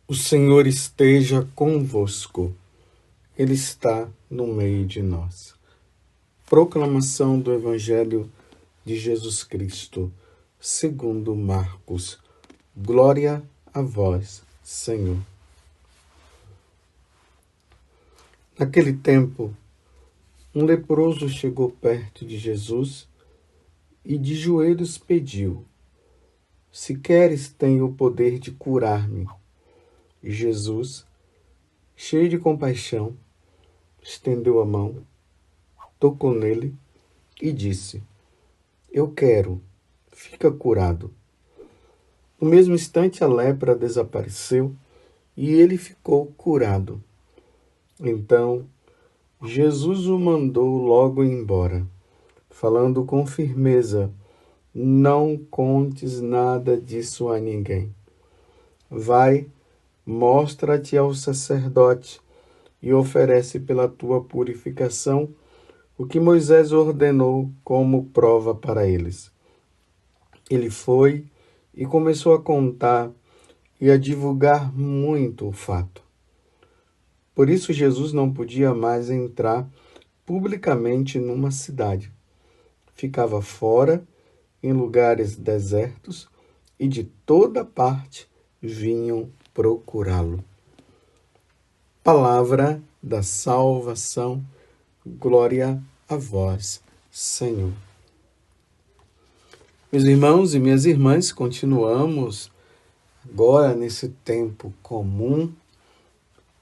O Senhor esteja convosco, Ele está no meio de nós. Proclamação do Evangelho de Jesus Cristo, segundo Marcos. Glória a vós, Senhor. Naquele tempo, um leproso chegou perto de Jesus e de joelhos pediu: Se queres, tenho o poder de curar-me. E Jesus, cheio de compaixão, estendeu a mão, tocou nele e disse: Eu quero, fica curado. No mesmo instante a lepra desapareceu e ele ficou curado. Então Jesus o mandou logo embora, falando com firmeza: Não contes nada disso a ninguém. Vai, mostra-te ao sacerdote e oferece pela tua purificação o que Moisés ordenou como prova para eles. Ele foi e começou a contar e a divulgar muito o fato. Por isso Jesus não podia mais entrar publicamente numa cidade. Ficava fora, em lugares desertos, e de toda parte vinham procurá-lo. Palavra da salvação, glória a vós, Senhor. Meus irmãos e minhas irmãs, continuamos agora nesse tempo comum,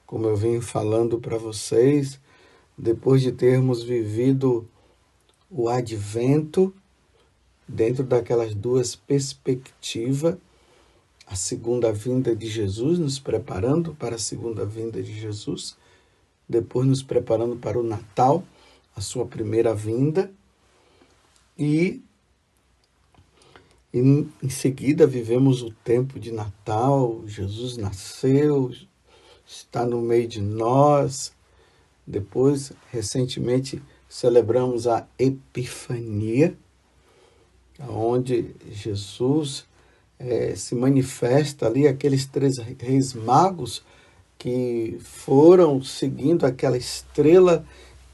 como eu venho falando para vocês, depois de termos vivido o advento, dentro daquelas duas perspectivas, a segunda vinda de Jesus, nos preparando para a segunda vinda de Jesus, depois nos preparando para o Natal, a sua primeira vinda, e em seguida vivemos o tempo de Natal, Jesus nasceu, está no meio de nós. Depois, recentemente, celebramos a Epifania, onde Jesus se manifesta ali, aqueles 3 reis magos que foram seguindo aquela estrela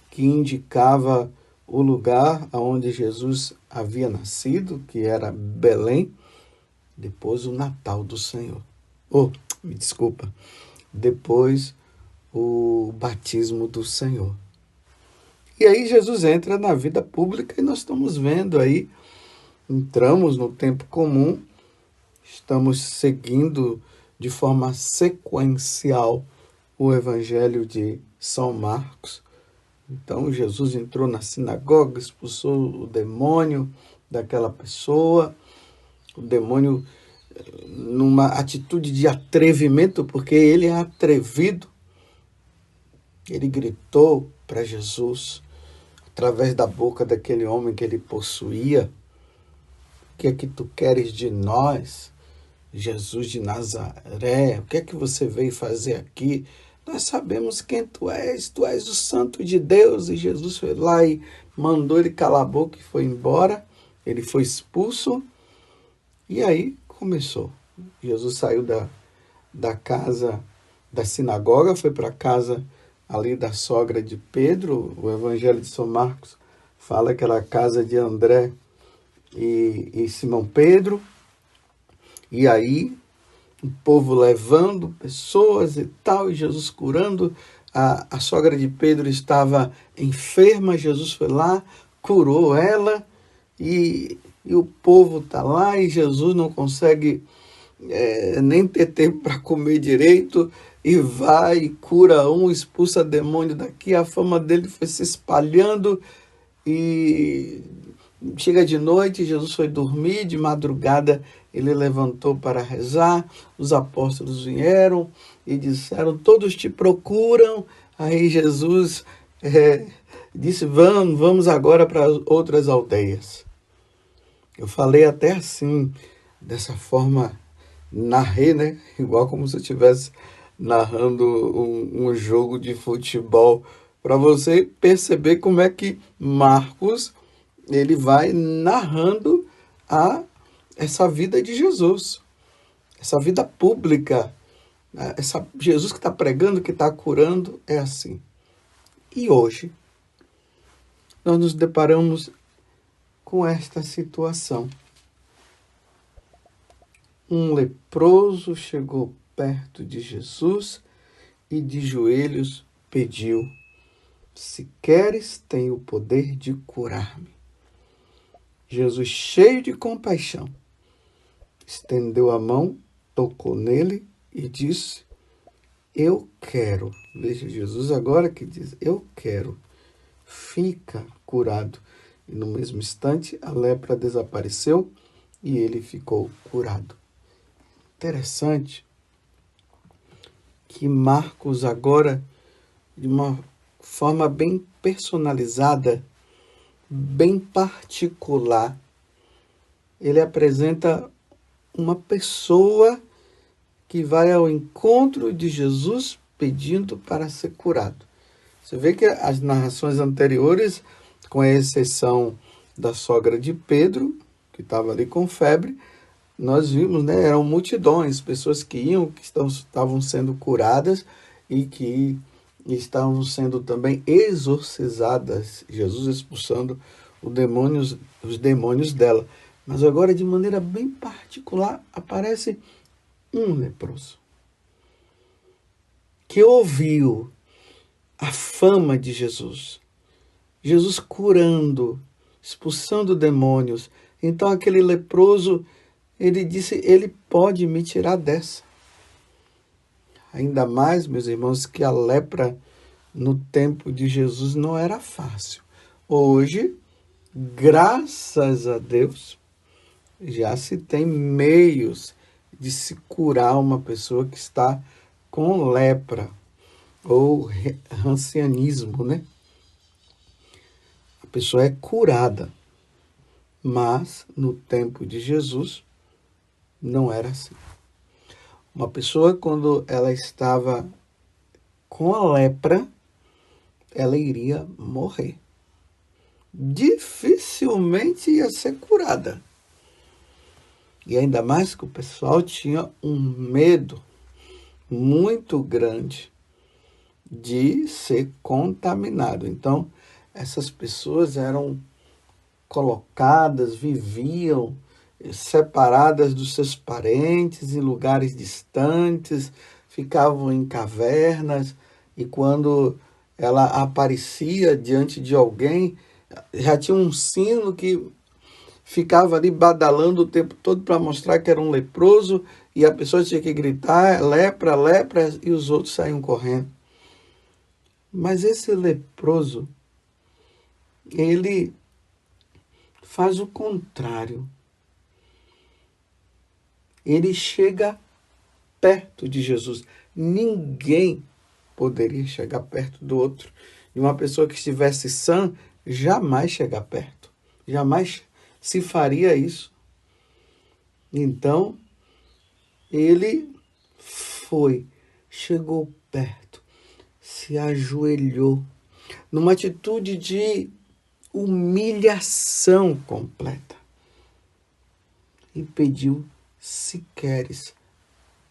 que indicava o lugar onde Jesus havia nascido, que era Belém. Depois o Natal do Senhor. Me desculpa. Depois o batismo do Senhor. E aí Jesus entra na vida pública e nós estamos vendo aí, entramos no tempo comum, estamos seguindo de forma sequencial o Evangelho de São Marcos. Então Jesus entrou na sinagoga, expulsou o demônio daquela pessoa, o demônio numa atitude de atrevimento, porque ele é atrevido. Ele gritou para Jesus, através da boca daquele homem que ele possuía: O que é que tu queres de nós, Jesus de Nazaré? O que é que você veio fazer aqui? Nós sabemos quem tu és o Santo de Deus. E Jesus foi lá e mandou ele calar a boca e foi embora. Ele foi expulso e aí começou. Jesus saiu da casa, da sinagoga, foi para a casa ali da sogra de Pedro. O Evangelho de São Marcos fala que era a casa de André e Simão Pedro. E aí o povo levando pessoas e tal, e Jesus curando. A sogra de Pedro estava enferma, Jesus foi lá, curou ela, e o povo está lá, e Jesus não consegue nem ter tempo para comer direito, e vai e cura um, expulsa demônio daqui. A fama dele foi se espalhando, e chega de noite, Jesus foi dormir, de madrugada ele levantou para rezar, os apóstolos vieram e disseram: todos te procuram. Aí Jesus disse: vamos agora para outras aldeias. Eu falei até assim, dessa forma, narrei, né? Igual como se eu estivesse narrando um jogo de futebol, para você perceber como é que Marcos ele vai narrando essa vida de Jesus, essa vida pública, Jesus que está pregando, que está curando, é assim. E hoje, nós nos deparamos com esta situação. Um leproso chegou perto de Jesus e de joelhos pediu: se queres, tem o poder de curar-me. Jesus, cheio de compaixão, estendeu a mão, tocou nele e disse: eu quero. Veja, Jesus agora que diz: eu quero. Fica curado. E no mesmo instante, a lepra desapareceu e ele ficou curado. Interessante que Marcos agora, de uma forma bem personalizada, bem particular, ele apresenta uma pessoa que vai ao encontro de Jesus pedindo para ser curado. Você vê que as narrações anteriores, com a exceção da sogra de Pedro, que estava ali com febre, nós vimos, né, eram multidões, pessoas que iam, que estavam sendo curadas e que estavam sendo também exorcizadas, Jesus expulsando os demônios dela. Mas agora, de maneira bem particular, aparece um leproso que ouviu a fama de Jesus, Jesus curando, expulsando demônios. Então aquele leproso, ele disse: ele pode me tirar dessa. Ainda mais, meus irmãos, que a lepra no tempo de Jesus não era fácil. Hoje, graças a Deus, já se tem meios de se curar uma pessoa que está com lepra ou ancianismo, né? A pessoa é curada, mas no tempo de Jesus não era assim. Uma pessoa, quando ela estava com a lepra, ela iria morrer. Dificilmente ia ser curada. E ainda mais que o pessoal tinha um medo muito grande de ser contaminado. Então, essas pessoas eram colocadas, viviam separadas dos seus parentes, em lugares distantes, ficavam em cavernas, e quando ela aparecia diante de alguém, já tinha um sino que ficava ali badalando o tempo todo para mostrar que era um leproso, e a pessoa tinha que gritar: lepra, lepra, e os outros saíam correndo. Mas esse leproso, ele faz o contrário. Ele chega perto de Jesus. Ninguém poderia chegar perto do outro. E uma pessoa que estivesse sã jamais chega perto. Jamais se faria isso. Então, ele chegou perto, se ajoelhou, numa atitude de humilhação completa, e pediu: se queres,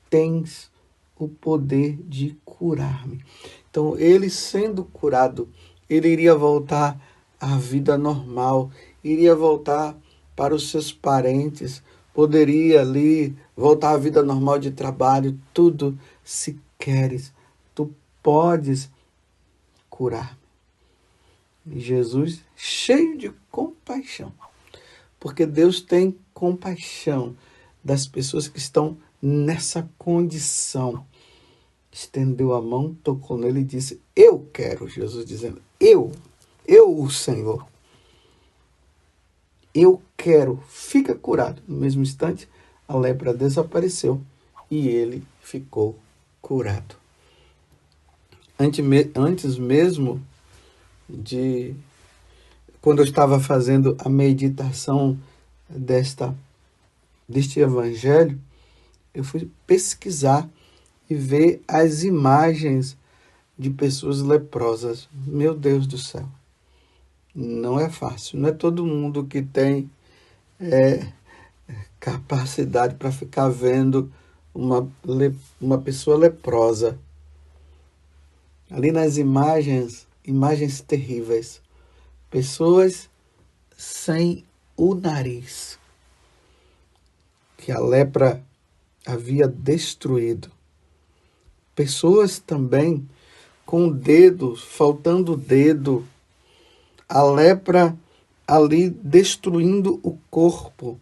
tens o poder de curar-me. Então, ele sendo curado, ele iria voltar à vida normal, iria voltar para os seus parentes, poderia ali voltar à vida normal de trabalho, tudo. Se queres, tu podes curar-me. E Jesus, cheio de compaixão, porque Deus tem compaixão das pessoas que estão nessa condição, estendeu a mão, tocou nele e disse: eu quero. Jesus dizendo: eu, o Senhor, eu quero, fica curado. No mesmo instante, a lepra desapareceu e ele ficou curado. Antes mesmo de... Quando eu estava fazendo a meditação deste evangelho, eu fui pesquisar e ver as imagens de pessoas leprosas. Meu Deus do céu! não é fácil. Não é todo mundo que tem capacidade para ficar vendo uma pessoa leprosa. Ali nas imagens, imagens terríveis. Pessoas sem o nariz, que a lepra havia destruído. Pessoas também com dedos, faltando dedo. A lepra ali destruindo o corpo.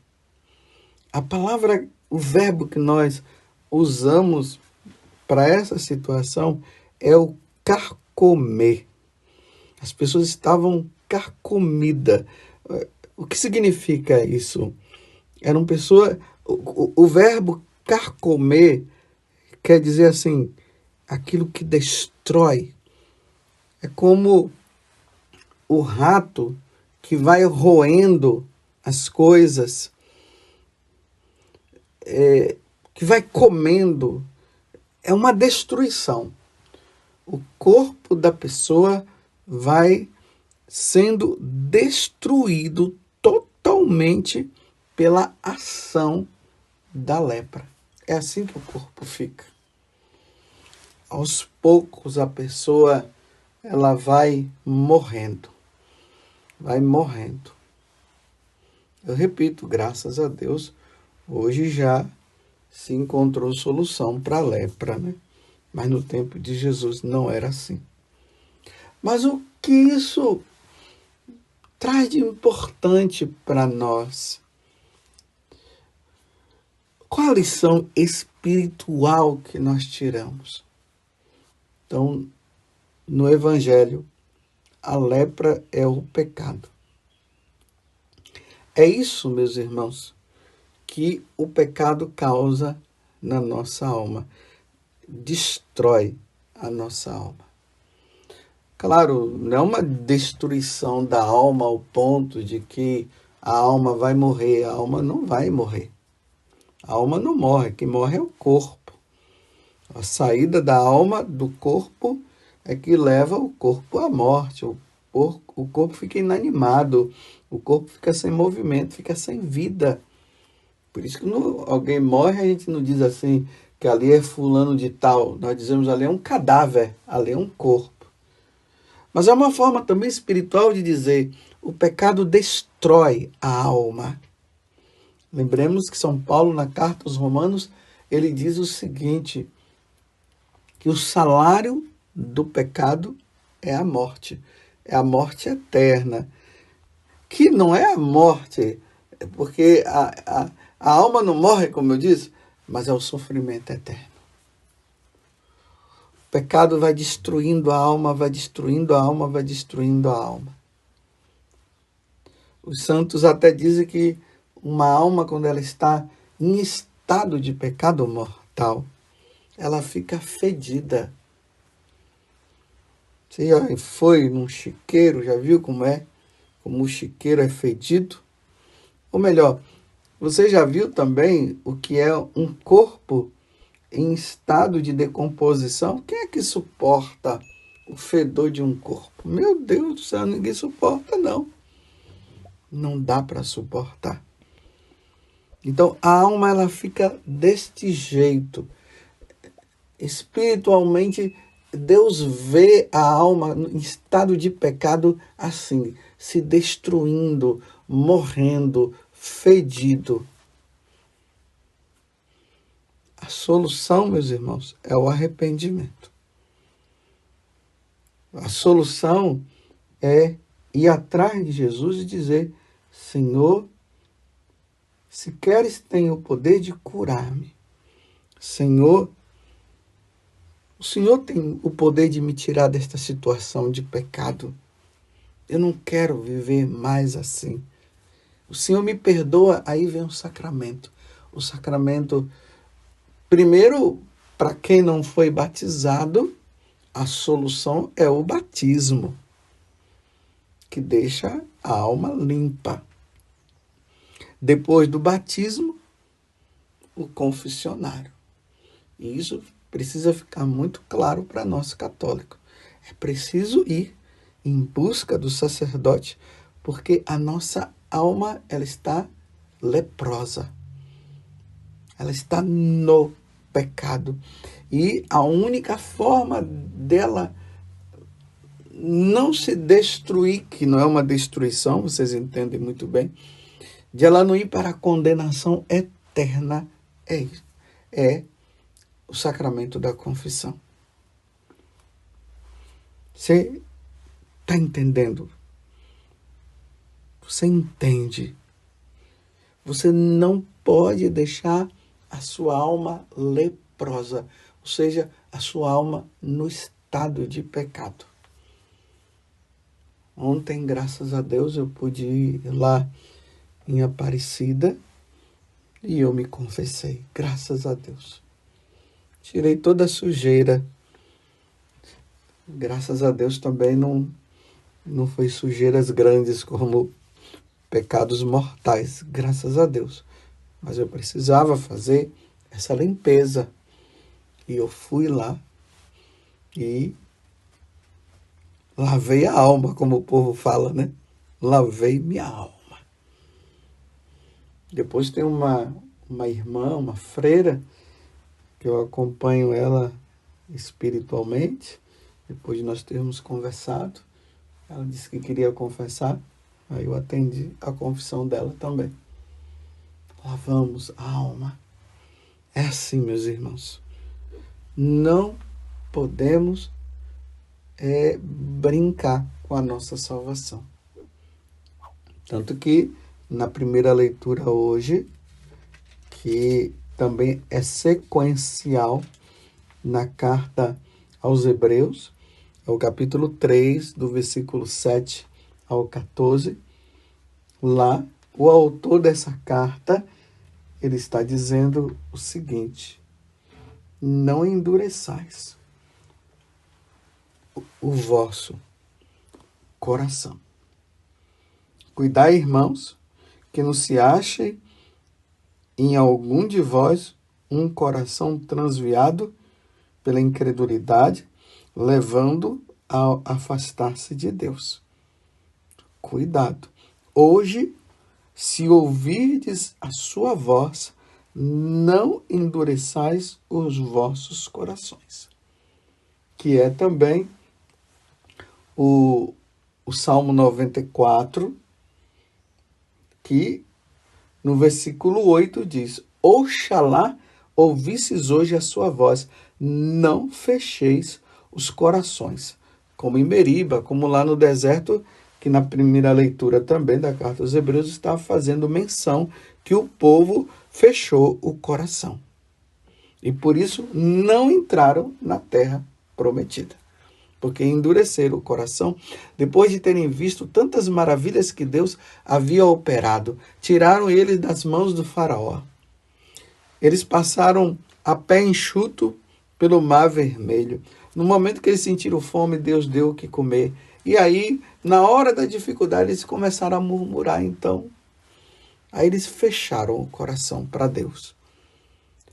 A palavra, o verbo que nós usamos para essa situação é o carcomer. As pessoas estavam carcomidas. O que significa isso? Era uma pessoa. O verbo carcomer quer dizer assim, aquilo que destrói. É como o rato que vai roendo as coisas, que vai comendo. É uma destruição. O corpo da pessoa vai sendo destruído totalmente pela ação da lepra. É assim que o corpo fica. Aos poucos a pessoa ela vai morrendo. Vai morrendo. Eu repito, graças a Deus, hoje já se encontrou solução para a lepra, né? Mas no tempo de Jesus não era assim. Mas o que isso traz de importante para nós? Qual a lição espiritual que nós tiramos? Então, no Evangelho, a lepra é o pecado. É isso, meus irmãos, que o pecado causa na nossa alma. Destrói a nossa alma. Claro, não é uma destruição da alma ao ponto de que a alma vai morrer. A alma não vai morrer. A alma não morre. Quem morre é o corpo. A saída da alma do corpo é que leva o corpo à morte. O corpo fica inanimado. O corpo fica sem movimento, fica sem vida. Por isso que alguém morre, a gente não diz assim que ali é fulano de tal. Nós dizemos ali é um cadáver, ali é um corpo. Mas é uma forma também espiritual de dizer o pecado destrói a alma. Lembremos que São Paulo, na carta aos Romanos, ele diz o seguinte, que o salário do pecado é a morte eterna, que não é a morte, porque a alma não morre, como eu disse, mas é o sofrimento eterno. O pecado vai destruindo a alma, vai destruindo a alma, vai destruindo a alma. Os santos até dizem que uma alma, quando ela está em estado de pecado mortal, ela fica fedida. Você já foi num chiqueiro, já viu como é? Como o chiqueiro é fedido? Ou melhor, você já viu também o que é um corpo em estado de decomposição? Quem é que suporta o fedor de um corpo? Meu Deus do céu, ninguém suporta, não. Não dá para suportar. Então, a alma ela fica deste jeito. Espiritualmente, Deus vê a alma em estado de pecado assim, se destruindo, morrendo, fedido. A solução, meus irmãos, é o arrependimento. A solução é ir atrás de Jesus e dizer, Senhor, se queres, tem o poder de curar-me. Senhor, o Senhor tem o poder de me tirar desta situação de pecado. Eu não quero viver mais assim. O Senhor me perdoa, aí vem o sacramento. O sacramento, primeiro, para quem não foi batizado, a solução é o batismo, que deixa a alma limpa. Depois do batismo, o confessionário. E isso precisa ficar muito claro para nós católicos. É preciso ir em busca do sacerdote, porque a nossa alma, ela está leprosa. Ela está no pecado. E a única forma dela não se destruir, que não é uma destruição, vocês entendem muito bem, de ela não ir para a condenação eterna, é o sacramento da confissão. Você está entendendo? Você entende? Você não pode deixar a sua alma leprosa, ou seja, a sua alma no estado de pecado. Ontem, graças a Deus, eu pude ir lá em Aparecida e eu me confessei, graças a Deus. Tirei toda a sujeira. Graças a Deus também não foi sujeiras grandes como pecados mortais, graças a Deus. Mas eu precisava fazer essa limpeza. E eu fui lá e lavei a alma, como o povo fala, né? Lavei minha alma. Depois tem uma irmã, uma freira, que eu acompanho ela espiritualmente. Depois de nós termos conversado, ela disse que queria confessar. Aí eu atendi a confissão dela também. Lavamos a alma. É assim, meus irmãos. Não podemos brincar com a nossa salvação. Tanto que na primeira leitura hoje, que também é sequencial na carta aos Hebreus, é o capítulo 3, do versículo 7 ao 14. Lá, o autor dessa carta, ele está dizendo o seguinte: não endureçais o vosso coração. Cuidai, irmãos, que não se ache em algum de vós um coração transviado pela incredulidade, levando a afastar-se de Deus. Cuidado. Hoje, se ouvirdes a sua voz, não endureçais os vossos corações. Que é também o Salmo 94, que no versículo 8 diz: Oxalá ouvisses hoje a sua voz, não fecheis os corações. Como em Meriba, como lá no deserto, que na primeira leitura também da carta aos Hebreus está fazendo menção que o povo fechou o coração. E por isso não entraram na terra prometida. Porque endureceram o coração, depois de terem visto tantas maravilhas que Deus havia operado, tiraram eles das mãos do faraó. Eles passaram a pé enxuto pelo Mar Vermelho. No momento que eles sentiram fome, Deus deu o que comer. E aí, na hora da dificuldade, eles começaram a murmurar, então. Aí eles fecharam o coração para Deus.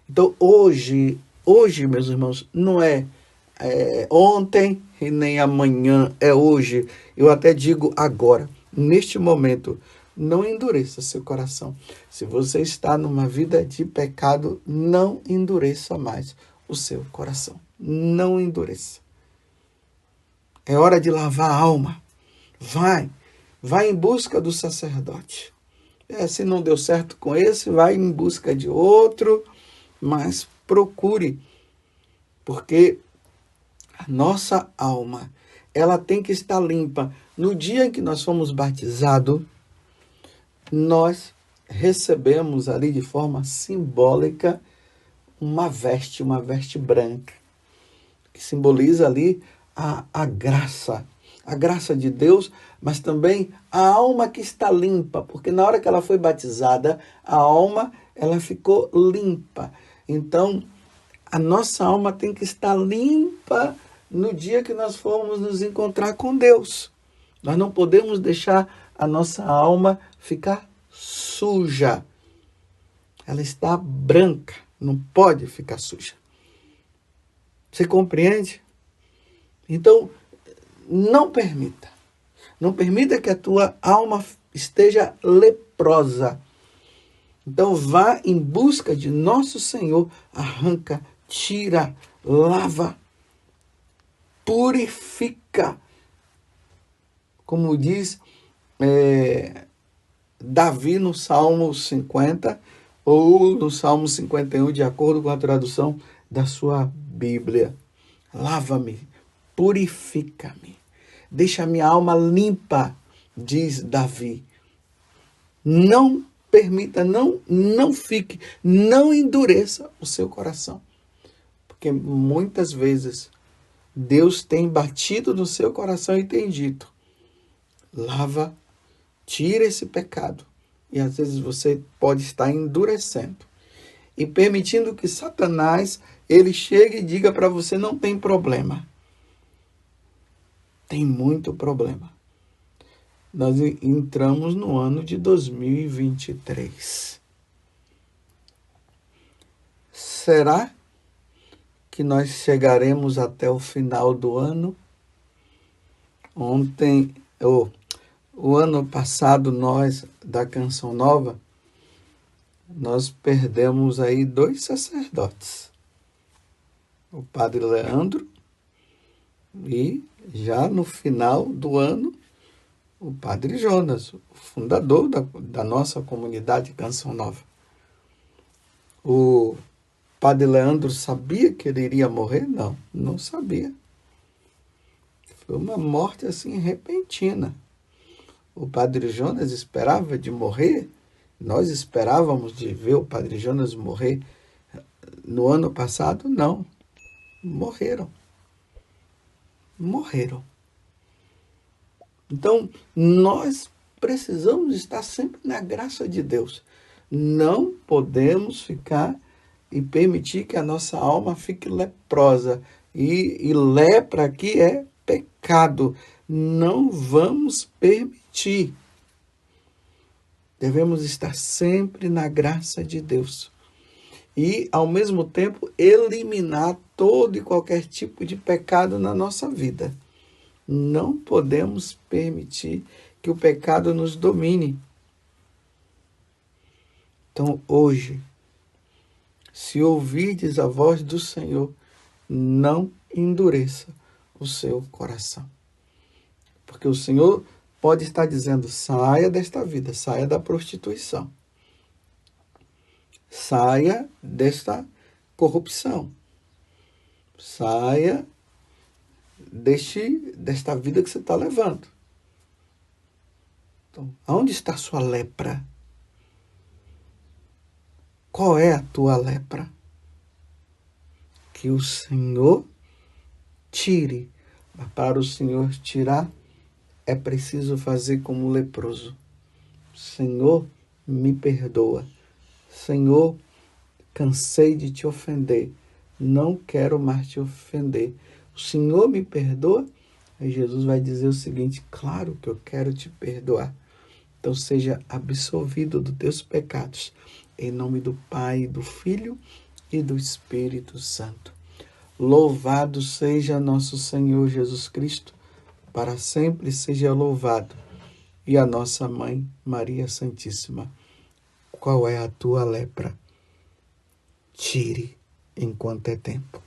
Então, hoje, meus irmãos, não é ontem e nem amanhã, é hoje. Eu até digo agora, neste momento, não endureça seu coração. Se você está numa vida de pecado, não endureça mais o seu coração. Não endureça. É hora de lavar a alma. Vai em busca do sacerdote. Se não deu certo com esse, vai em busca de outro, mas procure, porque a nossa alma, ela tem que estar limpa. No dia em que nós fomos batizados, nós recebemos ali de forma simbólica uma veste branca, que simboliza ali a graça de Deus, mas também a alma que está limpa, porque na hora que ela foi batizada, a alma ela ficou limpa. Então, a nossa alma tem que estar limpa no dia que nós formos nos encontrar com Deus. Nós não podemos deixar a nossa alma ficar suja. Ela está branca, não pode ficar suja. Você compreende? Então, não permita. Não permita que a tua alma esteja leprosa. Então vá em busca de nosso Senhor, arranca, tira, lava, purifica. Como diz Davi no Salmo 50 ou no Salmo 51, de acordo com a tradução da sua Bíblia. Lava-me, purifica-me, deixa minha alma limpa, diz Davi. Não permita, não fique, não endureça o seu coração. Porque muitas vezes Deus tem batido no seu coração e tem dito: lava, tira esse pecado. E às vezes você pode estar endurecendo e permitindo que Satanás ele chegue e diga para você: não tem problema. Tem muito problema. Nós entramos no ano de 2023. Será que nós chegaremos até o final do ano? O ano passado, nós, da Canção Nova, nós perdemos aí 2 sacerdotes. O padre Leandro e, já no final do ano, o padre Jonas, o fundador da nossa comunidade Canção Nova. O padre Leandro sabia que ele iria morrer? Não, não sabia. Foi uma morte assim repentina. O padre Jonas esperava de morrer. Nós esperávamos de ver o padre Jonas morrer no ano passado? Não. Morreram. Então, nós precisamos estar sempre na graça de Deus. Não podemos ficar e permitir que a nossa alma fique leprosa. E lepra aqui é pecado. Não vamos permitir. Devemos estar sempre na graça de Deus. E, ao mesmo tempo, eliminar todo e qualquer tipo de pecado na nossa vida. Não podemos permitir que o pecado nos domine. Então, hoje, se ouvirdes a voz do Senhor, não endureça o seu coração. Porque o Senhor pode estar dizendo: saia desta vida, saia da prostituição. Saia desta corrupção. Saia desta vida que você está levando. Então, aonde está a sua lepra? Qual é a tua lepra? Que o Senhor tire. Mas para o Senhor tirar, é preciso fazer como o leproso. Senhor, me perdoa. Senhor, cansei de te ofender. Não quero mais te ofender. O Senhor me perdoa? Aí Jesus vai dizer o seguinte: claro que eu quero te perdoar. Então seja absolvido dos teus pecados. Em nome do Pai, do Filho e do Espírito Santo. Louvado seja nosso Senhor Jesus Cristo. Para sempre seja louvado. E a nossa Mãe, Maria Santíssima. Qual é a tua lepra? Tire enquanto é tempo.